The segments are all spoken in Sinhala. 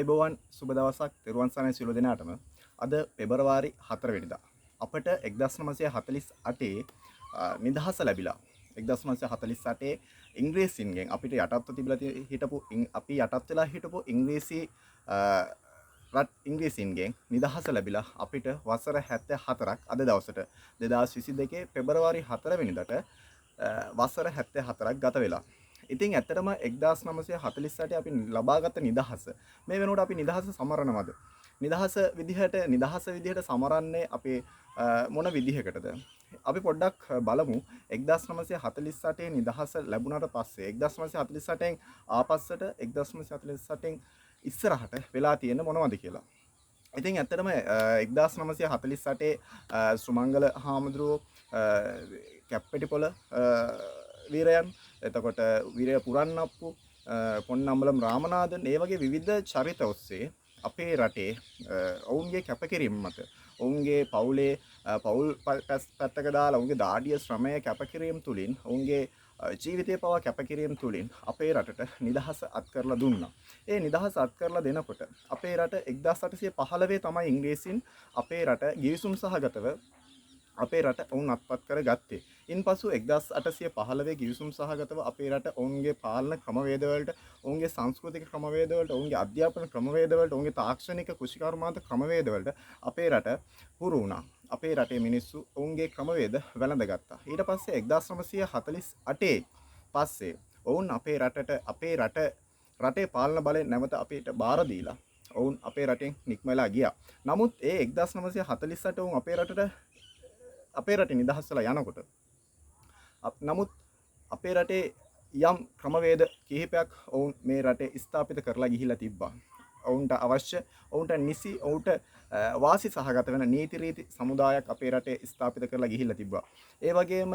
ආයිබෝවන් සුබ දවසක් තෙරුවන් සරණයි සියලු දෙනාටම. අද පෙබරවාරි 4 වෙනිදා අපට 1948 නිදහස ලැබිලා. 1948 ඉංග්‍රීසින්ගෙන් අපිට යටත්ව තිබිලා හිටපු අපි යටත් වෙලා හිටපු ඉංග්‍රීසි රට ඉංග්‍රීසින්ගෙන් නිදහස ලැබිලා අපිට වසර 74ක් අද දවසට 2022 පෙබරවාරි 4 වෙනිදාට වසර 74ක් ගත වෙලා. ඉතින් ඇත්තටම 1948 අපි ලබාගත් නිදහස මේ වෙනකොට අපි නිදහස සමරනවද? නිදහස විදිහට සමරන්නේ අපේ මොන විදිහකටද? අපි පොඩ්ඩක් බලමු 1948 නිදහස ලැබුණාට පස්සේ 1948න් ආපස්සට 1948න් ඉස්සරහට වෙලා තියෙන මොනවද කියලා. ඉතින් ඇත්තටම 1948 සුමංගල හාමුදුරුවෝ කැප්පෙටිපොළ වීරයන් එතකොට වීරය පුරන්නප්පු පොන්නම්බලම් රාමනාදන් ඒ වගේ විවිධ චරිත ඔස්සේ අපේ රටේ ඔවුන්ගේ කැපකිරීම මත ඔවුන්ගේ පවුලේ පවුල් පැත්තක දාලා ඔවුන්ගේ දාඩිය ශ්‍රමය කැපකිරීම තුලින් ඔවුන්ගේ ජීවිතය පවා කැපකිරීම තුලින් අපේ රටට නිදහස අත් කරලා දුන්නා. ඒ නිදහස අත් කරලා දෙනකොට අපේ රට 1815 තමයි ඉංග්‍රීසින් අපේ රට ගිවිසුම් සහගතව අපේ රට ඔවුන් අත්පත් කරගත්තේ. ඉන්පසු 1815 ගිවිසුම් සහගතව අපේ රට ඔවුන්ගේ පාලන ක්‍රමවේදවලට, ඔවුන්ගේ සංස්කෘතික ක්‍රමවේදවලට, ඔවුන්ගේ අධ්‍යාපන ක්‍රමවේදවලට, ඔවුන්ගේ තාක්ෂණික කුෂිකර්මාන්ත ක්‍රමවේදවලට අපේ රට හුරු වුණා. අපේ රටේ මිනිස්සු ඔවුන්ගේ ක්‍රමවේද වැළඳගත්තා. ඊට පස්සේ 1948 පස්සේ ඔවුන් රටේ පාලන බලය නැවත අපිට බාර දීලා ඔවුන් අපේ රටෙන් නික්මලා ගියා. නමුත් ඒ 1948 ඔවුන් අපේ රටේ නිදහස් වෙලා යනකොට නමුත් අපේ රටේ යම් ක්‍රමවේද කිහිපයක් ඔවුන් මේ රටේ ස්ථාපිත කරලා ගිහිලා තිබ්බා. ඔවුන්ට අවශ්‍ය, ඔවුන්ට නිසි, ඔවුන්ට වාසි සහගත වෙන නීති රීති සමුදායක් අපේ රටේ ස්ථාපිත කරලා ගිහිලා තිබ්බා. ඒ වගේම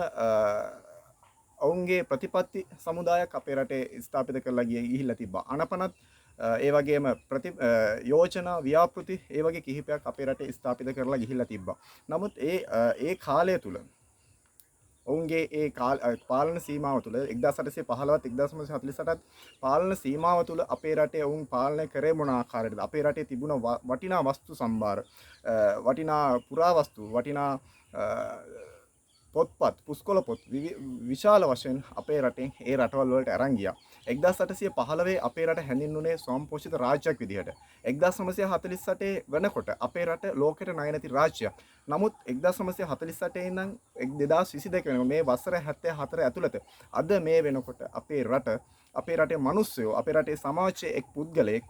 ඔවුන්ගේ ප්‍රතිපත්ති සමුදායක් අපේ රටේ ස්ථාපිත කරලා ගිහිලා තිබ්බා. අනපනත් ඒ වගේම යෝජනා ව්‍යාපෘති ඒ වගේ කිහිපයක් අපේ රටේ ස්ථාපිත කරලා ගිහිල්ලා තිබ්බා. නමුත් ඒ කාලය තුල ඔවුන්ගේ ඒ පාලන සීමාව තුල 1815ත් 1948ත් පාලන සීමාව තුල අපේ රටේ ඔවුන් පාලනය කරේ මොන ආකාරයකටද? අපේ රටේ තිබුණ වටිනා වස්තු සම්භාර, වටිනා පුරාවස්තු, වටිනා පොත්පත්, පුස්කොළ පොත් විශාල වශයෙන් අපේ රටෙන් ඒ රටවල් වලට අරන් ගියා. 1815 අපේ රට හැඳින්වුනේ ස්වයංපෝෂිත රාජ්‍යයක් විදිහට. 1948 වෙනකොට අපේ රට ලෝකෙට ණය නැති රාජ්‍යයක්. නමුත් 1948 ඉඳන් 2022 වෙනකොට මේ වසර 74 ඇතුළත අද මේ වෙනකොට අපේ රටේ මිනිස්සුયો, අපේ රටේ සමාජයේ එක් පුද්ගලයෙක්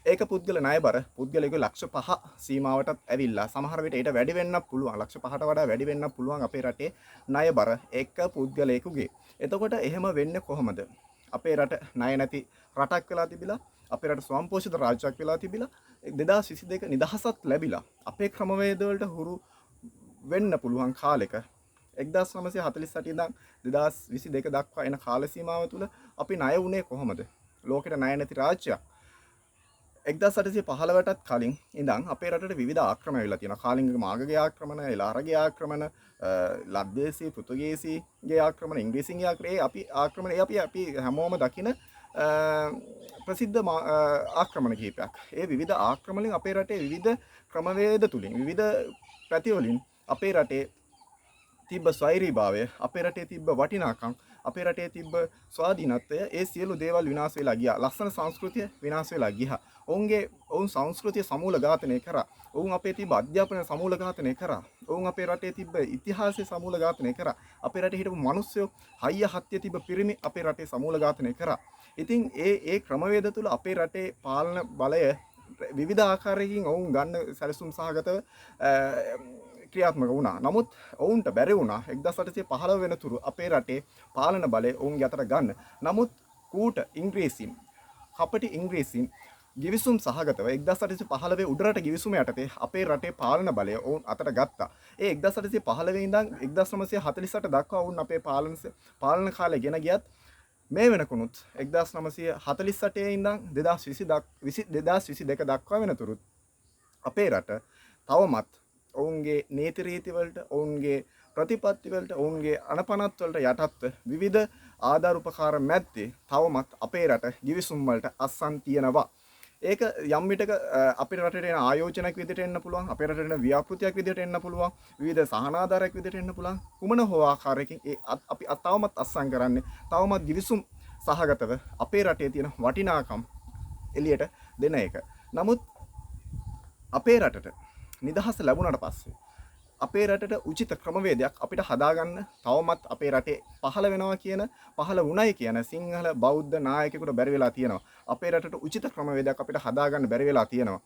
ඒක පුද්ගල ණයබර පුද්ගලයෙකු ලක්ෂ 5 සීමාවටත් ඇවිල්ලා සමහර විට ඊට වැඩි වෙන්නත් පුළුවන්. ලක්ෂ 5ට වඩා වැඩි වෙන්නත් පුළුවන් අපේ රටේ ණයබර එක පුද්ගලයෙකුගේ. එතකොට එහෙම වෙන්නේ කොහොමද? අපේ රට ණය නැති රටක් වෙලා තිබිලා, අපේ රට ස්වයංපෝෂිත රාජ්‍යයක් වෙලා තිබිලා 2022 නිදහසත් ලැබිලා අපේ ක්‍රමවේද වලට හුරු වෙන්න පුළුවන් කාලෙක 1948 ඉඳන් 2022 දක්වා එන කාල සීමාව තුළ අපි ණය වුණේ කොහොමද? ලෝකෙට ණය නැති රාජ්‍යයක් 1815ටත් කලින් ඉඳන් අපේ රටට විවිධ ආක්‍රමණ වෙලා තියෙනවා. කාලිංග මාගගේ ආක්‍රමණ, එළාරගේ ආක්‍රමණ, ලද්දේසී පෘතුගීසීගේ ආක්‍රමණ, ඉංග්‍රීසින්ගේ ආක්‍රමණ අපි හැමෝම දකින ප්‍රසිද්ධ ආක්‍රමණ කිහිපයක්. ඒ විවිධ ආක්‍රමණ වලින් අපේ රටේ විවිධ ක්‍රමවේද තුලින්, විවිධ පැති වලින් අපේ රටේ තිබ්බ ස්වෛරීභාවය, අපේ රටේ තිබ්බ වටිනාකම්, අපේ රටේ තිබ්බ ස්වාධීනත්වය, ඒ සියලු දේවල් විනාශ වෙලා ගියා. ලස්සන සංස්කෘතිය විනාශ වෙලා ගියා. ඔවුන් සංස්කෘතිය සමූල ඝාතනය කරා. ඔවුන් අපේ තිබ්බ අධ්‍යාපනය සමූල ඝාතනය කරා. ඔවුන් අපේ රටේ තිබ්බ ඉතිහාසය සමූල ඝාතනය කරා. අපේ රටේ හිටපු මිනිස්සු හයිය හත්ය තිබ්බ පිරිමි අපේ රටේ සමූල ඝාතනය කරා. ඉතින් ඒ ක්‍රමවේද තුල අපේ රටේ පාලන බලය විවිධ ආකාරයකින් ඔවුන් ගන්න සැලසුම් සහගතව ක්‍රියාත්මක වුණා. නමුත් ඔවුන්ට බැරි වුණා 1815 වෙනතුරු අපේ රටේ පාලන බලය ඔවුන්ගේ අතට ගන්න. නමුත් කපටි ඉංග්‍රීසීන් ගිවිසුම් සහගතව 1815 උඩරට ගිවිසුම යටතේ අපේ රටේ පාලන බලය ඔවුන් අතට ගත්තා. ඒ 1815 ඉඳන් 1948 දක්වා ඔවුන් අපේ පාලන කාලය ගෙන ගියත් මේ වෙනකුණුත් 1948 ඉඳන් 2022 දක්වා වෙනතුරුත් අපේ රට තවමත් ඔවුන්ගේ නීති රීති වලට, ඔවුන්ගේ ප්‍රතිපත්ති වලට, ඔවුන්ගේ අනපනත් වලට යටත්ව විවිධ ආධාර උපකාර මැද්දේ තවමත් අපේ රට ගිවිසුම් වලට අස්සන් තියෙනවා. ඒක යම් විටක අපේ රටට එන ආයෝජනයක් විදිහට එන්න පුළුවන්. අපේ රටට එන ව්‍යාපෘතියක් විදිහට එන්න පුළුවන්. විවිධ සහනාධාරයක් විදිහට එන්න පුළුවන්. කුමන හෝ ආකාරයකින් අපි තවමත් අත්සන් කරන්නේ තවමත් ගිවිසුම් සහගතව අපේ රටේ තියෙන වටිනාකම් එළියට දෙන එක. නමුත් අපේ රටට නිදහස ලැබුණාට පස්සේ අපේ රටට උචිත ක්‍රමවේදයක් අපිට හදාගන්න තවමත් අපේ රටේ පහළ වෙනවා කියන පහළ වුණයි කියන සිංහල බෞද්ධ නායකයෙකුට බැරි වෙලා තියෙනවා. අපේ රටට උචිත ක්‍රමවේදයක් අපිට හදාගන්න බැරි වෙලා තියෙනවා.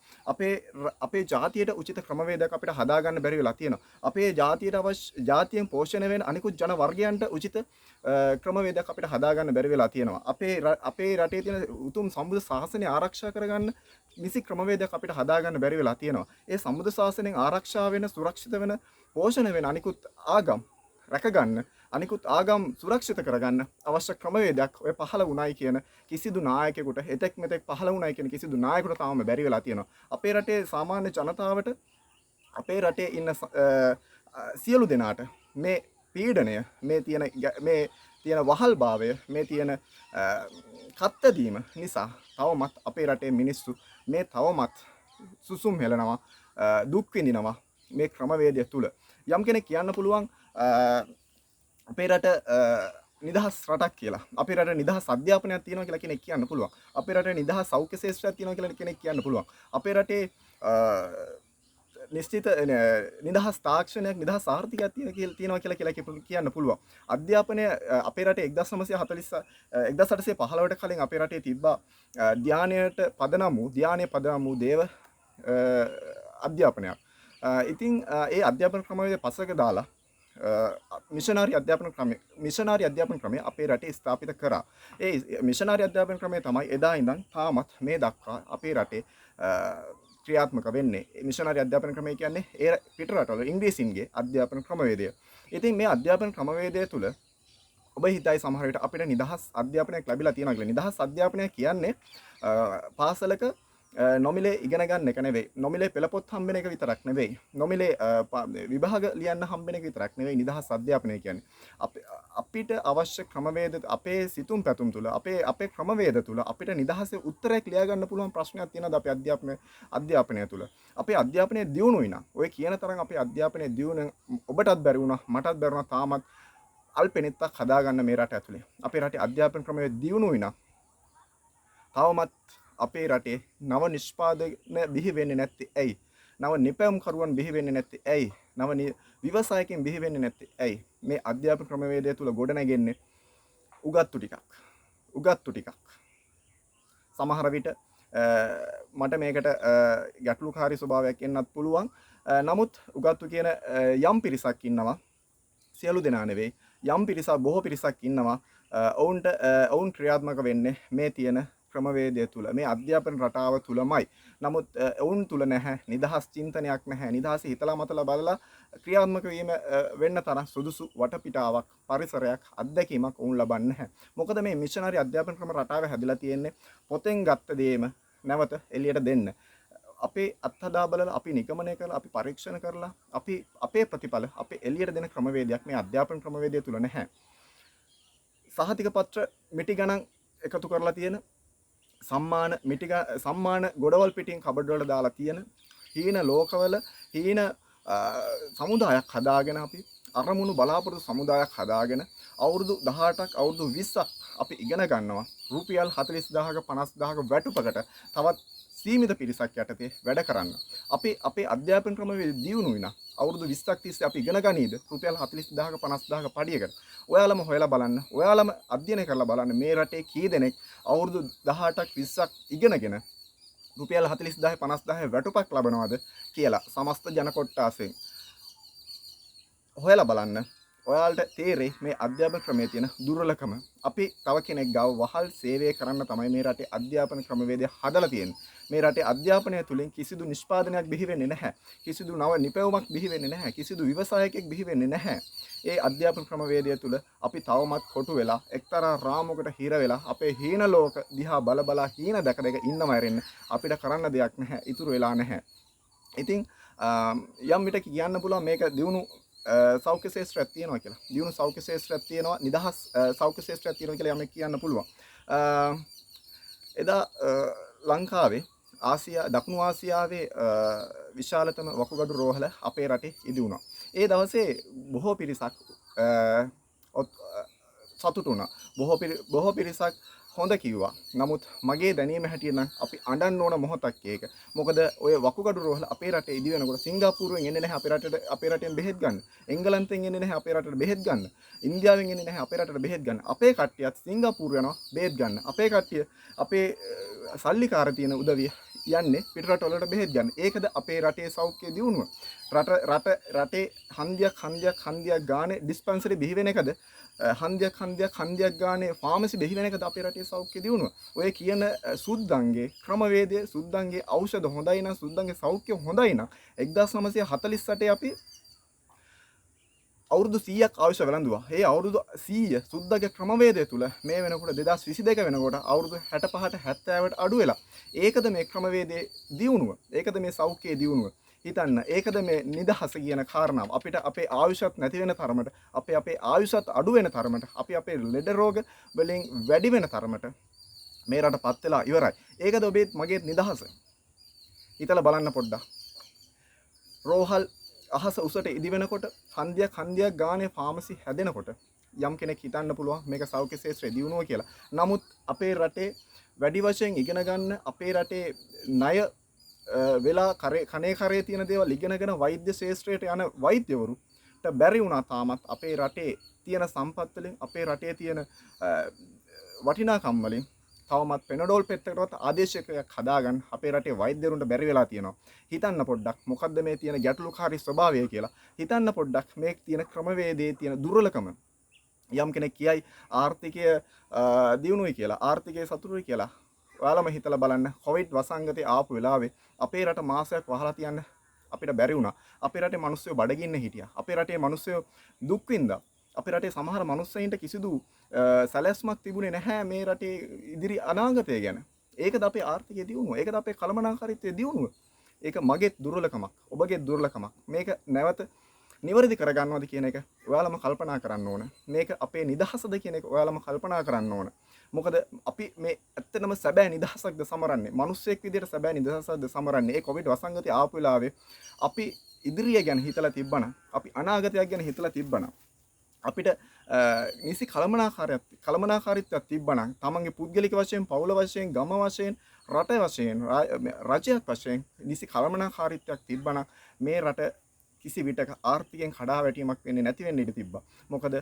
අපේ ජාතියට උචිත ක්‍රමවේදයක් අපිට හදාගන්න බැරි වෙලා තියෙනවා. අපේ ජාතියට අවශ්‍ය ජාතියෙන් පෝෂණය වෙන අනිකුත් ජන වර්ගයන්ට උචිත ක්‍රමවේදයක් අපිට හදාගන්න බැරි වෙලා තියෙනවා. අපේ රටේ තියෙන උතුම් සම්බුද්ධ ශාසනය ආරක්ෂා කරගන්න නිසි ක්‍රමවේදයක් අපිට හදාගන්න බැරි වෙලා තියෙනවා. ඒ සම්බුද්ධ ශාසනයෙන් ආරක්ෂා වෙන සුරක්ෂිත වෙන පෝෂණය වෙන අනිකුත් ආගම් රැකගන්න අනිකුත් ආගම් සුරක්ෂිත කරගන්න අවශ්‍ය ක්‍රමවේදයක් ඔය පහළ වුණයි කියන කිසිදු නායකයෙකුට එතෙක් මෙතෙක් පහළ වුණයි කියන කිසිදු නායකයෙකුට තාම බැරි වෙලා තියෙනවා. අපේ රටේ සාමාන්‍ය ජනතාවට අපේ රටේ ඉන්න සියලු දෙනාට මේ පීඩනය මේ තියෙන වහල්භාවය මේ තියෙන කත්තදීම නිසා තවමත් අපේ රටේ මිනිස්සු මේ තවමත් සුසුම් හෙලනවා දුක් විඳිනවා මේ ක්‍රමවේදය තුල. යම් කෙනෙක් කියන්න පුළුවන් අපේ රට නිදහස් රටක් කියලා. අපේ රට නිදහස් අධ්‍යාපනයක් තියෙනවා කියලා කෙනෙක් කියන්න පුළුවන්. අපේ රටේ නිදහස් සෞඛ්‍ය ශාස්ත්‍රයක් තියෙනවා කියලා කෙනෙක් කියන්න පුළුවන්. අපේ රටේ නිශ්චිත නිදහස් තාක්ෂණයක් නිදහස් ආර්ථිකයක් තියෙනවා කියලා කියන්න පුළුවන්. අධ්‍යාපනය අපේ රටේ 1815ට කලින් අපේ රටේ තිබ්බා ධානයේ පදනම් වූ දේව අධ්‍යාපනයක්. ඉතින් ඒ අධ්‍යාපන ක්‍රමවේදය පසක දාලා මිෂනාරි අධ්‍යාපන ක්‍රමය අපේ රටේ ස්ථාපිත කරා. ඒ මිෂනාරි අධ්‍යාපන ක්‍රමය තමයි එදා ඉඳන් තාමත් මේ දක්වා අපේ රටේ ක්‍රියාත්මක වෙන්නේ. මිෂනාරි අධ්‍යාපන ක්‍රමය කියන්නේ ඒ පිට රටවල ඉංග්‍රීසින්ගේ අධ්‍යාපන ක්‍රමවේදය. ඉතින් මේ අධ්‍යාපන ක්‍රමවේදය තුල ඔබ හිතයි සමහර විට අපිට නිදහස් අධ්‍යාපනයක් ලැබිලා තියෙනවා කියලා. නිදහස් අධ්‍යාපනය කියන්නේ පාසලක නොමිලේ ඉගෙන ගන්න එක නෙවෙයි. නොමිලේ පෙළපොත් හම්බෙන එක විතරක් නෙවෙයි. නොමිලේ විභාග ලියන්න හම්බෙන එක විතරක් නෙවෙයි නිදහස් අධ්‍යාපනය කියන්නේ. අපිට අවශ්‍ය ක්‍රමවේද අපේ සිතුම් පැතුම් තුළ අපේ ක්‍රමවේද තුළ අපිට නිදහසේ උත්තරයක් ලියා ගන්න පුළුවන් ප්‍රශ්නයක් තියෙනවා අපේ අධ්‍යාපනය තුළ. අපේ අධ්‍යාපනය දියුණුයි නම් ඔය කියන තරම් අපේ අධ්‍යාපනය දියුණු ඔබටත් බැරි වුණා මටත් බැරි වුණා තාමත් අල්පෙනෙත්තක් හදාගන්න මේ රට ඇතුලේ. අපේ රටේ අධ්‍යාපන ක්‍රමය දියුණුයි නම් තවමත් අපේ රටේ නව නිෂ්පාදන බිහි වෙන්නේ නැත්තේ ඇයි? නව නිපැයුම් කරුවන් බිහි වෙන්නේ නැත්තේ ඇයි? නව ව්‍යවසායකින් බිහි වෙන්නේ නැත්තේ ඇයි? මේ අධ්‍යාපන ක්‍රමවේදය තුල ගොඩනැගෙන්නේ උගත්තු ටිකක්. සමහර විට මට මේකට ගැටලුකාරී ස්වභාවයක් එන්නත් පුළුවන්. නමුත් උගත්තු කියන යම් පිරිසක් ඉන්නවා. සියලු දෙනා නෙවෙයි. යම් පිරිසක් බොහෝ පිරිසක් ඉන්නවා. ඔවුන් ක්‍රියාත්මක වෙන්නේ මේ තියෙන ක්‍රමවේදය තුල මේ අධ්‍යාපන රටාව තුලමයි. නමුත් ඔවුන් තුල නැහැ නිදහස් චින්තනයක් නැහැ. නිදහස හිතලා මතලා බලලා ක්‍රියාත්මක වීම වෙන්න තරම් සුදුසු වටපිටාවක් පරිසරයක් අත්දැකීමක් ඔවුන් ලබන්නේ නැහැ. මොකද මේ මිෂනරි අධ්‍යාපන ක්‍රම රටාව හැදිලා තියෙන්නේ පොතෙන් ගත්ත දේම නැවත එළියට දෙන්න. අපේ අත්හදා බලලා අපි නිගමනය කරලා අපි පරීක්ෂණ කරලා අපේ ප්‍රතිඵල අපේ එළියට දෙන ක්‍රමවේදයක් මේ අධ්‍යාපන ක්‍රමවේදය තුල නැහැ. සහතික පත්‍ර මිටි ගණන් එකතු කරලා තියෙන සම්මාන ගොඩවල් පිටින් කබඩ් වල දාලා තියෙන හීන ලෝකවල හීන සමුදායක් හදාගෙන අපි අරමුණු බලාපොරොත්තු සමුදායක් හදාගෙන අවුරුදු 18ක් අවුරුදු 20ක් අපි ඉගෙන ගන්නවා රුපියල් 40000ක 50000ක වැටුපකට තවත් සීමිත පිරිසක් යටතේ වැඩ කරන්න. අපේ අධ්‍යාපන ක්‍රමවේද දියුණුයි නා අවුරුදු 20ක් තිස්සේ අපි ඉගෙන ගනීද රුපියල් 40000ක 50000ක පඩියකට. ඔයාලම හොයලා බලන්න. ඔයාලම අධ්‍යයනය කරලා බලන්න මේ රටේ කී දෙනෙක් අවුරුදු 18ක් 20ක් ඉගෙනගෙන රුපියල් 40000 50000 වැටුපක් ලබනවද කියලා සමස්ත ජන කොට්ටාසෙන් හොයලා බලන්න. ඔයාලට තේරෙයි මේ අධ්‍යාපන ක්‍රමයේ තියෙන දුර්වලකම. අපි තව කෙනෙක් ගාව වහල් සේවය කරන්න තමයි මේ රටේ අධ්‍යාපන ක්‍රමවේදය හදලා තියෙන්නේ. මේ රටේ අධ්‍යාපනය තුලින් කිසිදු නිෂ්පාදනයක් බිහි වෙන්නේ නැහැ. කිසිදු නව නිපැයුමක් බිහි වෙන්නේ නැහැ. කිසිදු ව්‍යවසායකයෙක් බිහි වෙන්නේ නැහැ. ඒ අධ්‍යාපන ක්‍රමවේදය තුල අපි තවමත් කොටු වෙලා එක්තරා රාමුවකට හිර වෙලා අපේ හීන ලෝක දිහා බල හීන දැක ඉන්නම ඇරෙන්න අපිට කරන්න දෙයක් නැහැ. ඉතුරු වෙලා නැහැ. ඉතින් යම් විට කියන්න පුළුවන් මේක දියුණු සෞඛ්‍ය ශාස්ත්‍රයක් තියෙනවා කියලා. දියුණු සෞඛ්‍ය ශාස්ත්‍රයක් තියෙනවා, නිදහස් සෞඛ්‍ය ශාස්ත්‍රයක් තියෙනවා කියලා යමෙක් කියන්න පුළුවන්. එදා ලංකාවේ දකුණු ආසියාවේ විශාලතම වකුගඩු රෝහල අපේ රටේ ඉදි වුණා. ඒ දවසේ බොහෝ පිරිසක් සතුටු වුණා. බොහෝ පිරිසක් හොඳ කිව්වා. නමුත් මගේ දැනීම හැටියට නම් අපි අඬන්න ඕන මොහොතක් ඒක. මොකද ඔය වකුගඩු රෝහල අපේ රටේ ඉදි වෙනකොට සිංගප්පූරුවෙන් එන්නේ නැහැ අපේ රටෙන් බෙහෙත් ගන්න. එංගලන්තෙන් එන්නේ නැහැ අපේ රටට බෙහෙත් ගන්න. ඉන්දියාවෙන් එන්නේ නැහැ අපේ රටට බෙහෙත් ගන්න. අපේ කට්ටියත් සිංගප්පූරු යනවා බෙහෙත් ගන්න. අපේ කට්ටිය අපේ සල්ලිකාර තියෙන උදවිය යන්නේ පිටරට වලට බෙහෙත් ගන්න. ඒකද අපේ රටේ සෞඛ්‍ය දියුණුව. රටේ හන්දියක් ගානේ ඩිස්පෙන්සරි බිහි වෙන එකද හන්දියක් ගානේ ෆාමසි බිහි වෙන එකද අපේ රටේ සෞඛ්‍ය දියුණුව. ඔය කියන සුද්දන්ගේ ක්‍රමවේදය සුද්දන්ගේ ඖෂධ හොඳයි නම් සුද්දන්ගේ සෞඛ්‍ය හොඳයි නම් 1948 අපි අවුරුදු 100ක් අවශ්‍ය වෙලඳුවා. ඒ අවුරුදු 100 සුද්දගේ ක්‍රමවේදය තුල මේ වෙනකොට 2022 වෙනකොට අවුරුදු 65ට 70ට අඩු වෙලා. ඒකද මේ ක්‍රමවේදයේ දියුණුව. ඒකද මේ සෞඛ්‍යයේ දියුණුව. හිතන්න ඒකද මේ නිදහස කියන කාරණාව. අපිට අපේ ආයුෂත් නැති වෙන තරමට, අපේ ආයුෂත් අඩු වෙන තරමට, අපේ ලෙඩ රෝග වලින් වැඩි වෙන තරමට මේ රටපත් වෙලා ඉවරයි. ඒකද ඔබේ මගේ නිදහස. හිතලා බලන්න පොඩ්ඩක්. රෝහල් අහස උසට ඉදි වෙනකොට හන්දියක් ගානේ ෆාමසි හැදෙනකොට යම් කෙනෙක් හිතන්න පුළුවන් මේක සෞඛ්‍ය ශාස්ත්‍රය දියුණුව කියලා. නමුත් අපේ රටේ වැඩි වශයෙන් ඉගෙන ගන්න අපේ රටේ ණය වෙලා කනේ තියෙන දේවල් ඉගෙනගෙන වෛද්‍ය ශාස්ත්‍රයට යන වෛද්‍යවරුට බැරි වුණා තාමත් අපේ රටේ තියෙන සම්පත් වලින් අපේ රටේ තියෙන වටිනාකම් වලින් තවමත් පෙනඩෝල් පෙත්තකටවත් ආදේශයක් හදාගන්න අපේ රටේ වෛද්‍යවරුන්ට බැරි වෙලා තියෙනවා. හිතන්න පොඩ්ඩක් මොකද්ද මේ තියෙන ගැටලුකාරී ස්වභාවය කියලා. හිතන්න පොඩ්ඩක් මේ තියෙන ක්‍රමවේදයේ තියෙන දුර්වලකම. යම් කෙනෙක් කියයි ආර්ථිකය දියුණුවයි කියලා, ආර්ථිකය සතුටුයි කියලා. ඔයාලම හිතලා බලන්න කොවිඩ් වසංගතේ ආපු වෙලාවේ අපේ රට මාසයක් වහලා තියන්න අපිට බැරි වුණා. අපේ රටේ මිනිස්සු බඩගින්න හිටියා. අපේ රටේ මිනිස්සු දුක් විඳා. අපේ රටේ සමහර මිනිස්සුන්ට කිසිදු සැලැස්මක් තිබුණේ නැහැ මේ රටේ ඉදිරි අනාගතය ගැන. ඒකද අපේ ආර්ථිකයේ දියුණුව. ඒකද අපේ කළමනාකාරීත්වයේ දියුණුව. ඒක මගේ දුර්වලකමක්. ඔබගේ දුර්වලකමක්. මේක නැවත නිවැරදි කරගන්නවද කියන එක ඔයාලම කල්පනා කරන්න ඕන. මේක අපේ නිදහසද කියන එක ඔයාලම කල්පනා කරන්න ඕන. මොකද අපි මේ ඇත්තටම සැබෑ නිදහසක්ද සමරන්නේ? මිනිස්සෙක් විදිහට සැබෑ නිදහසක්ද සමරන්නේ? ඒ කොවිඩ් වසංගතය ආපු වෙලාවේ අපි ඉදිරිය ගැන හිතලා තිබ්බනම්, අපි අනාගතයක් ගැන හිතලා තිබ්බනම්, අපිට නිසි කළමනාකාරීත්වයක් තිබ්බනම්, තමන්ගේ පුද්ගලික වශයෙන්, පවුල වශයෙන්, ගම වශයෙන්, රට වශයෙන්, රජයක් වශයෙන් නිසි කළමනාකාරීත්වයක් තිබ්බනම් මේ රට කිසි විටක ආර්ථිකයෙන් කඩා වැටීමක් වෙන්නේ නැති වෙන්න ඉඩ තිබ්බා. මොකද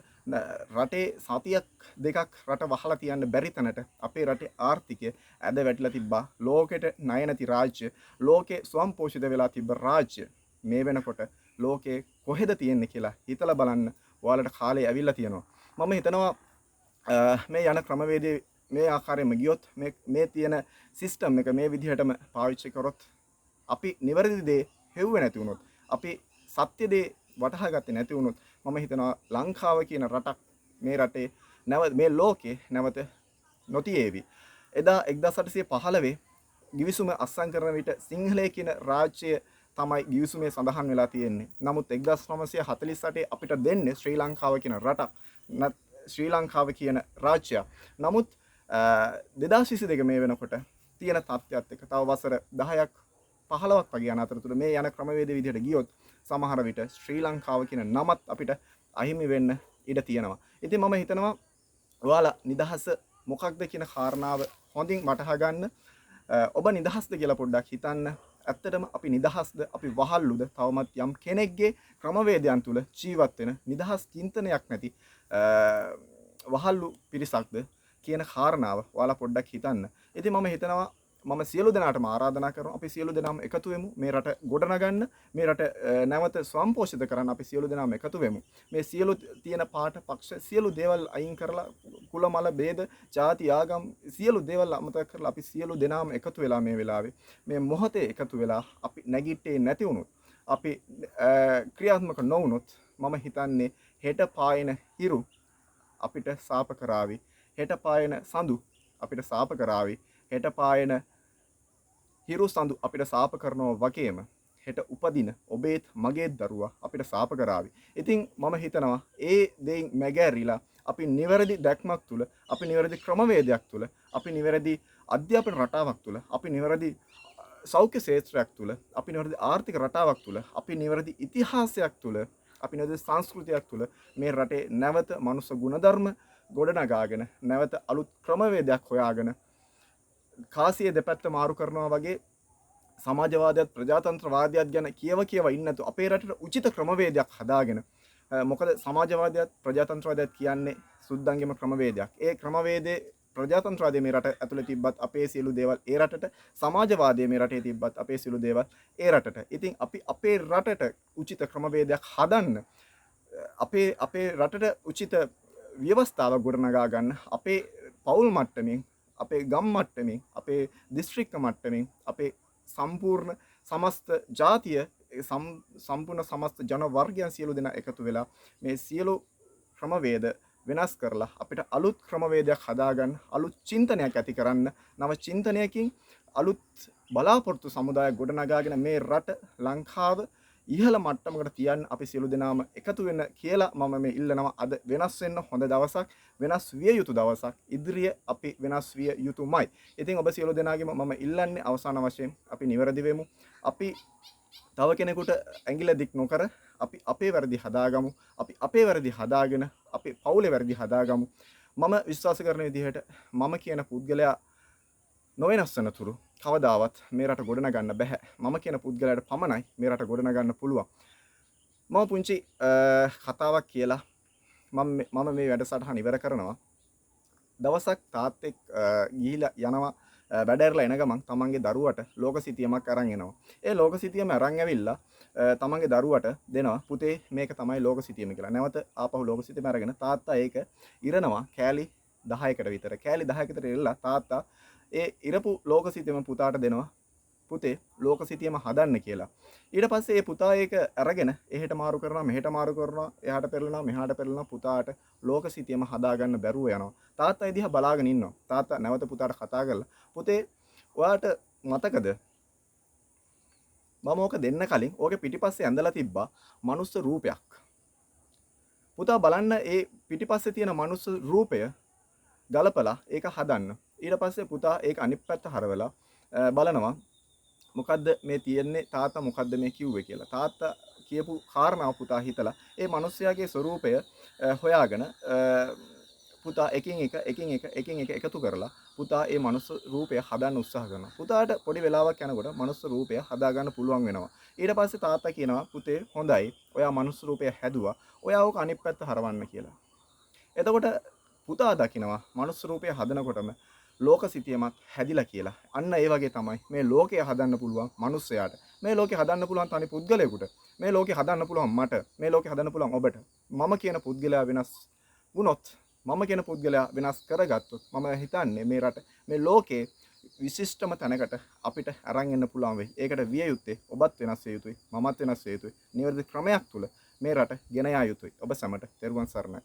රටේ සතියක් දෙකක් රට වහලා තියන්න බැරි තැනට අපේ රටේ ආර්ථිකය ඇද වැටිලා තිබ්බා. ලෝකෙට ණය නැති රාජ්‍ය, ලෝකේ ස්වයංපෝෂිත වෙලා තිබ්බ රාජ්‍ය මේ වෙනකොට ලෝකේ කොහෙද තියෙන්නේ කියලා හිතලා බලන්න. ඔයාලට කාලේ ඇවිල්ලා තියෙනවා. මම හිතනවා මේ යන ක්‍රමවේදයේ මේ ආකාරයෙන්ම ගියොත් මේ තියෙන සිස්ටම් එක මේ විදිහටම පාවිච්චි කරොත් අපි නිවැරදි දේ හෙව්වේ නැති වුණොත් අපි සත්‍ය දේ වටහා ගත්තේ නැති වුණොත් මම හිතනවා ලංකාව කියන රටක් මේ රටේ මේ ලෝකේ නැවත නොතියේවි. එදා 1815 ගිවිසුම අත්සන් කරන විට සිංහලයේ කියන රාජ්‍ය තමයි ගිවිසුමේ සඳහන් වෙලා තියෙන්නේ. නමුත් 1948 අපිට දෙන්නේ ශ්‍රී ලංකාව කියන රටක්. ශ්‍රී ලංකාව කියන රාජ්‍යයක්. නමුත් 2022 මේ වෙනකොට තියෙන තත්ත්වයක් එක්ක තව වසර 10ක් 15ක් වගේ යන අතරතුර මේ යන ක්‍රමවේද විදිහට ගියොත් සමහර විට ශ්‍රී ලංකාව කියන නමත් අපිට අහිමි වෙන්න ඉඩ තියෙනවා. ඉතින් මම හිතනවා ඔයාලා නිදහස මොකක්ද කියන කාරණාව හොඳින් වටහා ගන්න. ඔබ නිදහස්ද කියලා පොඩ්ඩක් හිතන්න. ඇත්තටම අපි නිදහස්ද, අපි වහල්ලුද, තවමත් යම් කෙනෙක්ගේ ක්‍රමවේදයන් තුල ජීවත් වෙන නිදහස් චින්තනයක් නැති වහල්ලු පිරිසක්ද කියන කාරණාව ඔයාලා පොඩ්ඩක් හිතන්න. ඉතින් මම හිතනවා මම සියලු දෙනාටම ආරාධනා කරනවා අපි සියලු දෙනාම එකතු වෙමු මේ රට ගොඩනගන්න, මේ රට නැවත ස්වයංපෝෂිත කරන්න අපි සියලු දෙනාම එකතු වෙමු. මේ සියලු තියෙන පාට පක්ෂ සියලු දේවල් අයින් කරලා කුල මල ભેද ಜಾති ආගම් සියලු දේවල් අමතක කරලා අපි සියලු දෙනාම එකතු වෙලා මේ වෙලාවේ මේ මොහොතේ එකතු වෙලා අපි නැගිට්ටේ නැති වුණොත්, අපි ක්‍රියාත්මක නොවුනොත් මම හිතන්නේ හෙට පායන හිරු අපිට සාප කරાવી, හෙට පායන සඳු අපිට සාප කරાવી, හෙට පායන හිරු සඳු අපිට සාප කරනවා වගේම හෙට උපදින ඔබේත් මගේත් දරුවා අපිට සාප කරાવી. ඉතින් මම හිතනවා ඒ දෙයින් මැගෑරිලා අපි නිවැරදි දැක්මක් තුල, අපි නිවැරදි ක්‍රමවේදයක් තුල, අපි නිවැරදි අධ්‍යාපන රටාවක් තුල, අපි නිවැරදි සෞඛ්‍ය ක්ෂේත්‍රයක් තුළ, අපි නිවැරදි ආර්ථික රටාවක් තුළ, අපි නිවැරදි ඉතිහාසයක් තුළ, අපි නිවැරදි සංස්කෘතියක් තුළ මේ රටේ නැවත මනුස්ස ගුණධර්ම ගොඩනගාගෙන නැවත අලුත් ක්‍රමවේදයක් හොයාගෙන කාසිය දෙපැත්ත මාරු කරනවා වගේ සමාජවාදයත් ප්‍රජාතන්ත්‍රවාදයත් ගැන කියව ඉන්නේ නැතු අපේ රටට උචිත ක්‍රමවේදයක් හදාගෙන මොකද සමාජවාදයත් ප්‍රජාතන්ත්‍රවාදයත් කියන්නේ සුද්දන්ගේම ක්‍රමවේදයක්. ඒ ක්‍රමවේදේ ප්‍රජාතන්ත්‍රවාදයේ මේ රට ඇතුළේ තිබ්බත් අපේ සියලු දේවල් ඒ රටට, සමාජවාදයේ මේ රටේ තිබ්බත් අපේ සියලු දේවල් ඒ රටට. ඉතින් අපි අපේ රටට උචිත ක්‍රමවේදයක් හදන්න අපේ රටට උචිත ව්‍යවස්ථාවක් ගොඩනගා ගන්න අපේ පවුල් මට්ටමින්, අපේ ගම් මට්ටමින්, අපේ දිස්ත්‍රික්ක මට්ටමින්, අපේ සම්පූර්ණ සමස්ත ජාතිය සම්පූර්ණ සමස්ත ජන වර්ගයන් සියලු දෙනා එකතු වෙලා මේ සියලු ක්‍රමවේද වෙනස් කරලා අපිට අලුත් ක්‍රමවේදයක් හදාගන්න, අලුත් චින්තනයක් ඇති කරන්න, නව චින්තනයකින් අලුත් බලාපොරොත්තු සමුදායක් ගොඩනගාගෙන මේ රට ලංකාව ඉහළ මට්ටමකට තියන්න අපි සියලු දෙනාම එකතු වෙන්න කියලා මම මේ ඉල්ලනවා. අද වෙනස් වෙන්න හොඳ දවසක්, වෙනස් විය යුතු දවසක්. ඉදිරිය අපි වෙනස් විය යුතුමයි. ඉතින් ඔබ සියලු දෙනාගේම මම ඉල්ලන්නේ අවසාන වශයෙන් අපි නිවැරදි වෙමු. අපි තව කෙනෙකුට ඇඟිල්ල දික් නොකර අපි අපේ වැරදි හදාගමු. අපි අපේ වැරදි හදාගෙන අපේ පවුලේ වැරදි හදාගමු. මම විශ්වාස කරන විදිහට මම කියන පුද්ගලයා නොවෙනස් වෙන තුරු කවදාවත් මේ රට ගොඩනගන්න බෑ. මම කියන පුද්ගලයාට පමණයි මේ රට ගොඩනගන්න පුළුවන්. මම පුංචි කතාවක් කියලා මම මේ වැඩසටහන ඉවර කරනවා. දවසක් තාත්තෙක් ගිහිලා යනවා වැඩරලා එන ගමන් තමන්ගේ දරුවට ලෝක සිතියමක් අරන් එනවා. ඒ ලෝක සිතියම අරන් ඇවිල්ලා තමන්ගේ දරුවට දෙනවා, පුතේ මේක තමයි ලෝක සිතියම කියලා. නැවත ආපහු ලෝක සිතියම අරගෙන තාත්තා ඒක ඉරනවා කෑලි 10කට විතර. කෑලි 10කට විතර ඉරලා තාත්තා ඒ ඉරපු ලෝක සිතියම පුතාට දෙනවා, පුතේ ලෝක සිතියම හදන්න කියලා. ඊට පස්සේ ඒ පුතා ඒක අරගෙන එහෙට මාරු කරනවා, මෙහෙට මාරු කරනවා, එහාට පෙරලනවා, මෙහාට පෙරලනවා. පුතාට ලෝක සිතියම හදාගන්න බැරුව යනවා. තාත්තා ඒ දිහා බලාගෙන ඉන්නවා. තාත්තා නැවත පුතාට කතා කරලා, පුතේ ඔයාට මතකද මම ඕක දෙන්න කලින් ඕකේ පිටිපස්සේ ඇඳලා තිබ්බා මනුස්ස රූපයක්. පුතා බලන්න ඒ පිටිපස්සේ තියෙන මනුස්ස රූපය ගලපලා ඒක හදන්න. ඊට පස්සේ පුතා ඒක අනිත් පැත්ත හරවලා බලනවා මොකද්ද මේ තියෙන්නේ, තාත්තා මොකද්ද මේ කිව්වේ කියලා. තාත්තා කියපු කාරණාව පුතා හිතලා ඒ මිනිස්යාගේ ස්වරූපය හොයාගෙන පුතා එකින් එක එකතු කරලා පුතා ඒ මනුස්ස රූපය හදන්න උත්සාහ කරනවා. පුතාට පොඩි වෙලාවක් යනකොට මනුස්ස රූපය හදාගන්න පුළුවන් වෙනවා. ඊට පස්සේ තාත්තා කියනවා, පුතේ හොඳයි, ඔයා මනුස්ස රූපය හැදුවා, ඔයා ඕක අනිත් පැත්ත හරවන්න කියලා. එතකොට පුතා දකිනවා මනුස්ස රූපය හදනකොටම ලෝක සිතියමත් හැදිලා කියලා. අන්න ඒ වගේ තමයි මේ ලෝකය හදන්න පුළුවන් මිනිස්සයාට. මේ ලෝකය හදන්න පුළුවන් තනි පුද්ගලයෙකුට. මේ ලෝකය හදන්න පුළුවන් මට. මේ ලෝකය හදන්න පුළුවන් ඔබට. මම කියන පුද්ගලයා වෙනස් වුණොත්, මම කියන පුද්ගලයා වෙනස් කරගත්තොත් මම හිතන්නේ මේ රට, මේ ලෝකේ විශිෂ්ටම තැනකට අපිට අරන් එන්න පුළුවන් වෙයි. ඒකට විය යුත්තේ ඔබත් වෙනස් විය යුතුයි, මමත් වෙනස් විය යුතුයි. නිවැරදි ක්‍රමයක් තුල මේ රට ගෙන යා යුතුයි. ඔබ සැමට තෙරුවන් සරණයි.